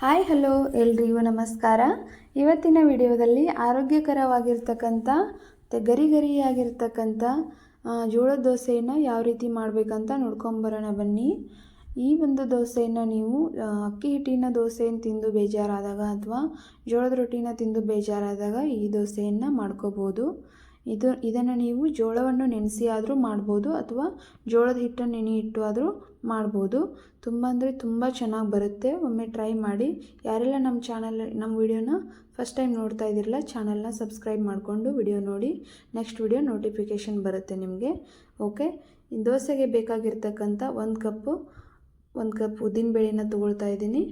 Hi hello ಎಲ್ರಿಗೂ ನಮಸ್ಕಾರ. ಇವತ್ತಿನ ವಿಡಿಯೋದಲ್ಲಿ ಆರೋಗ್ಯಕರವಾಗಿರ್ತಕ್ಕಂಥ ಗರಿಗರಿಯಾಗಿರ್ತಕ್ಕಂಥ ಜೋಳದ ದೋಸೆಯನ್ನು ಯಾವ ರೀತಿ ಮಾಡಬೇಕಂತ ನೋಡ್ಕೊಂಬರೋಣ ಬನ್ನಿ. ಈ ಒಂದು ದೋಸೆಯನ್ನು ನೀವು ಅಕ್ಕಿ ಹಿಟ್ಟಿನ ದೋಸೆಯನ್ನು ತಿಂದು ಬೇಜಾರಾದಾಗ ಅಥವಾ ಜೋಳದ ರೊಟ್ಟಿನ ತಿಂದು ಬೇಜಾರಾದಾಗ ಈ ದೋಸೆಯನ್ನು ಮಾಡ್ಕೋಬೋದು. ಇದನ್ನು ನೀವು ಜೋಳವನ್ನು ನೆನೆಸಿ ಆದರೂ ಮಾಡ್ಬೋದು ಅಥವಾ ಜೋಳದ ಹಿಟ್ಟನ್ನು ನೆನೆ ಇಟ್ಟು ಆದರೂ ಮಾಡ್ಬೋದು. ತುಂಬ ಅಂದರೆ ತುಂಬ ಚೆನ್ನಾಗಿ ಬರುತ್ತೆ. ಒಮ್ಮೆ ಟ್ರೈ ಮಾಡಿ. ಯಾರೆಲ್ಲ ನಮ್ಮ ವಿಡಿಯೋನ ಫಸ್ಟ್ ಟೈಮ್ ನೋಡ್ತಾ ಇದ್ದೀರಲ್ಲ, ಚಾನಲ್ನ ಸಬ್ಸ್ಕ್ರೈಬ್ ಮಾಡಿಕೊಂಡು ವಿಡಿಯೋ ನೋಡಿ. ನೆಕ್ಸ್ಟ್ ವಿಡಿಯೋ ನೋಟಿಫಿಕೇಷನ್ ಬರುತ್ತೆ ನಿಮಗೆ. ಓಕೆ, ಈ ದೋಸೆಗೆ ಬೇಕಾಗಿರ್ತಕ್ಕಂಥ ಒಂದು ಕಪ್ ಉದ್ದಿನಬೇಳೆನ ತೊಗೊಳ್ತಾ ಇದ್ದೀನಿ.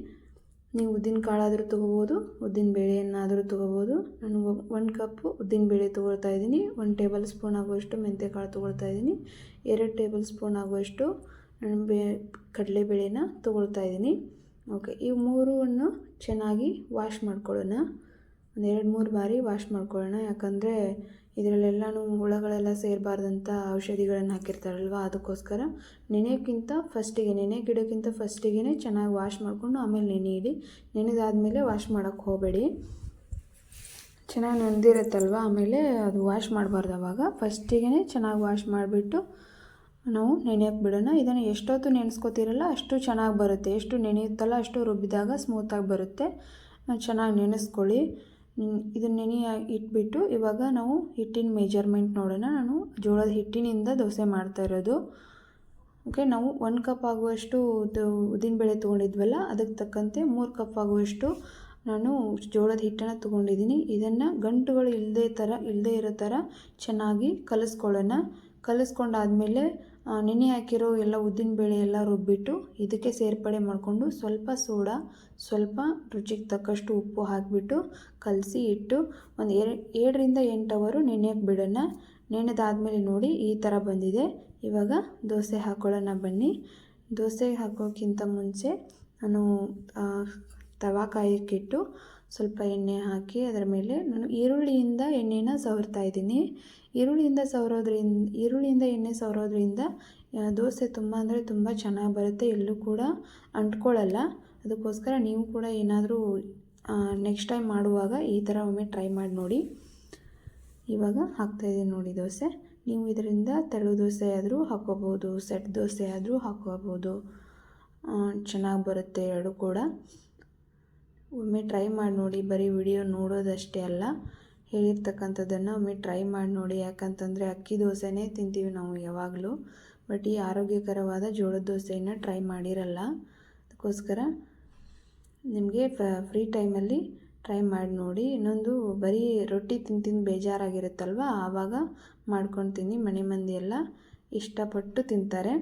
ನೀವು ಉದ್ದಿನ ಕಾಳಾದರೂ ತೊಗೋಬೋದು, ಉದ್ದಿನ ಬೇಳೆಯನ್ನಾದರೂ ತೊಗೋಬೋದು. ನಾನು 1 ಕಪ್ ಉದ್ದಿನಬೇಳೆ ತೊಗೊಳ್ತಾ ಇದ್ದೀನಿ. 1 ಟೇಬಲ್ ಸ್ಪೂನ್ ಆಗುವಷ್ಟು ಮೆಂತ್ಯಕಾಳು ತೊಗೊಳ್ತಾ ಇದ್ದೀನಿ. 2 ಟೇಬಲ್ ಸ್ಪೂನ್ ಆಗುವಷ್ಟು ಕಡಲೆಬೇಳೆನ ತೊಗೊಳ್ತಾ ಇದ್ದೀನಿ. ಓಕೆ, ಈ ಮೂರನ್ನು ಚೆನ್ನಾಗಿ ವಾಶ್ ಮಾಡ್ಕೊಳ್ಳೋಣ. ಒಂದು 2-3 ಬಾರಿ ವಾಶ್ ಮಾಡ್ಕೊಳ್ಳೋಣ. ಯಾಕಂದರೆ ಇದರಲ್ಲೆಲ್ಲನೂ ಹುಳಗಳೆಲ್ಲ ಸೇರಬಾರ್ದಂಥ ಔಷಧಿಗಳನ್ನು ಹಾಕಿರ್ತಾರಲ್ವ, ಅದಕ್ಕೋಸ್ಕರ ನೆನೆಗಿಡೋಕ್ಕಿಂತ ಫಸ್ಟಿಗೆ ಚೆನ್ನಾಗಿ ವಾಶ್ ಮಾಡಿಕೊಂಡು ಆಮೇಲೆ ನೆನೆಯಿಡಿ. ನೆನೆದಾದಮೇಲೆ ವಾಶ್ ಮಾಡೋಕ್ಕೆ ಹೋಗಬೇಡಿ. ಚೆನ್ನಾಗಿ ನೆಂದಿರುತ್ತಲ್ವ, ಆಮೇಲೆ ಅದು ವಾಶ್ ಮಾಡಬಾರ್ದು. ಆವಾಗ ಫಸ್ಟಿಗೆ ಚೆನ್ನಾಗಿ ವಾಶ್ ಮಾಡಿಬಿಟ್ಟು ನಾವು ನೆನೆಯೋಕ್ಕೆ ಬಿಡೋಣ. ಇದನ್ನು ಎಷ್ಟೊತ್ತು ನೆನೆಸ್ಕೋತಿರಲ್ಲ ಅಷ್ಟು ಚೆನ್ನಾಗಿ ಬರುತ್ತೆ. ಎಷ್ಟು ನೆನೆಯುತ್ತಲ್ಲ ಅಷ್ಟು ರುಬ್ಬಿದಾಗ ಸ್ಮೂತಾಗಿ ಬರುತ್ತೆ. ಚೆನ್ನಾಗಿ ನೆನೆಸ್ಕೊಳ್ಳಿ. ಇದನ್ನು ಇಟ್ಬಿಟ್ಟು ಇವಾಗ ನಾವು ಹಿಟ್ಟಿನ ಮೆಜರ್ಮೆಂಟ್ ನೋಡೋಣ. ನಾನು ಜೋಳದ ಹಿಟ್ಟಿನಿಂದ ದೋಸೆ ಮಾಡ್ತಾ ಇರೋದು. ಓಕೆ, ನಾವು 1 ಕಪ್ ಆಗುವಷ್ಟು ಉದ್ದಿನಬೇಳೆ ತೊಗೊಂಡಿದ್ವಲ್ಲ, ಅದಕ್ಕೆ ತಕ್ಕಂತೆ 3 ಕಪ್ ಆಗುವಷ್ಟು ನಾನು ಜೋಳದ ಹಿಟ್ಟನ್ನು ತೊಗೊಂಡಿದ್ದೀನಿ. ಇದನ್ನು ಗಂಟುಗಳು ಇಲ್ಲದೇ ಇರೋ ಥರ ಚೆನ್ನಾಗಿ ಕಲಿಸ್ಕೊಳ್ಳೋಣ. ಕಲಿಸ್ಕೊಂಡಾದಮೇಲೆ ನೆನೆ ಹಾಕಿರೋ ಎಲ್ಲ ಉದ್ದಿನಬೇಳೆ ಎಲ್ಲ ರುಬ್ಬಿಟ್ಟು ಇದಕ್ಕೆ ಸೇರ್ಪಡೆ ಮಾಡಿಕೊಂಡು ಸ್ವಲ್ಪ ಸೋಡಾ, ಸ್ವಲ್ಪ ರುಚಿಗೆ ತಕ್ಕಷ್ಟು ಉಪ್ಪು ಹಾಕಿಬಿಟ್ಟು ಕಲಸಿ ಇಟ್ಟು ಒಂದು 7ರಿಂದ 8 ಅವರು ನೆನೆಯೋಕ್ಕೆ ಬಿಡೋಣ. ನೆನೆದಾದಮೇಲೆ ನೋಡಿ ಈ ಥರ ಬಂದಿದೆ. ಇವಾಗ ದೋಸೆ ಹಾಕ್ಕೊಳ್ಳೋಣ ಬನ್ನಿ. ದೋಸೆ ಹಾಕೋಕ್ಕಿಂತ ಮುಂಚೆ ನಾನು ತವಾ ಕಾಯಕ್ಕಿಟ್ಟು ಸ್ವಲ್ಪ ಎಣ್ಣೆ ಹಾಕಿ ಅದರ ಮೇಲೆ ನಾನು ಈರುಳ್ಳಿಯಿಂದ ಎಣ್ಣೆನ ಸವರ್ತಾ ಇದ್ದೀನಿ. ಈರುಳ್ಳಿಯಿಂದ ಎಣ್ಣೆ ಸವರೋದ್ರಿಂದ ದೋಸೆ ತುಂಬ ಅಂದರೆ ತುಂಬ ಚೆನ್ನಾಗಿ ಬರುತ್ತೆ. ಎಲ್ಲೂ ಕೂಡ ಅಂಟ್ಕೊಳ್ಳಲ್ಲ. ಅದಕ್ಕೋಸ್ಕರ ನೀವು ಕೂಡ ಏನಾದರೂ ನೆಕ್ಸ್ಟ್ ಟೈಮ್ ಮಾಡುವಾಗ ಈ ಥರ ಒಮ್ಮೆ ಟ್ರೈ ಮಾಡಿ ನೋಡಿ. ಇವಾಗ ಹಾಕ್ತಾಯಿದ್ದೀನಿ ನೋಡಿ ದೋಸೆ. ನೀವು ಇದರಿಂದ ತೆಳು ದೋಸೆ ಆದರೂ ಹಾಕ್ಕೋಬೋದು, ಸೆಟ್ ದೋಸೆ ಆದರೂ ಹಾಕ್ಕೋಬೋದು. ಚೆನ್ನಾಗಿ ಬರುತ್ತೆ ಎರಡು ಕೂಡ. ಒಮ್ಮೆ ಟ್ರೈ ಮಾಡಿ ನೋಡಿ. ಬರೀ ವಿಡಿಯೋ ನೋಡೋದಷ್ಟೇ ಅಲ್ಲ, ಹೇಳಿರ್ತಕ್ಕಂಥದ್ದನ್ನು ಒಮ್ಮೆ ಟ್ರೈ ಮಾಡಿ ನೋಡಿ. ಯಾಕಂತಂದರೆ ಅಕ್ಕಿ ದೋಸೆನೇ ತಿಂತೀವಿ ನಾವು ಯಾವಾಗಲೂ, ಬಟ್ ಈ ಆರೋಗ್ಯಕರವಾದ ಜೋಳದ ದೋಸೆಯನ್ನು ಟ್ರೈ ಮಾಡಿರಲ್ಲ. ಅದಕ್ಕೋಸ್ಕರ ನಿಮಗೆ ಫ್ರೀ ಟೈಮಲ್ಲಿ ಟ್ರೈ ಮಾಡಿ ನೋಡಿ. ಇನ್ನೊಂದು, ಬರೀ ರೊಟ್ಟಿ ತಿಂದು ಬೇಜಾರಾಗಿರುತ್ತಲ್ವ, ಆವಾಗ ಮಾಡ್ಕೊಂಡು ತಿನ್ನಿ. ಮನೆ ಮಂದಿ ಎಲ್ಲ ಇಷ್ಟಪಟ್ಟು ತಿಂತಾರೆ.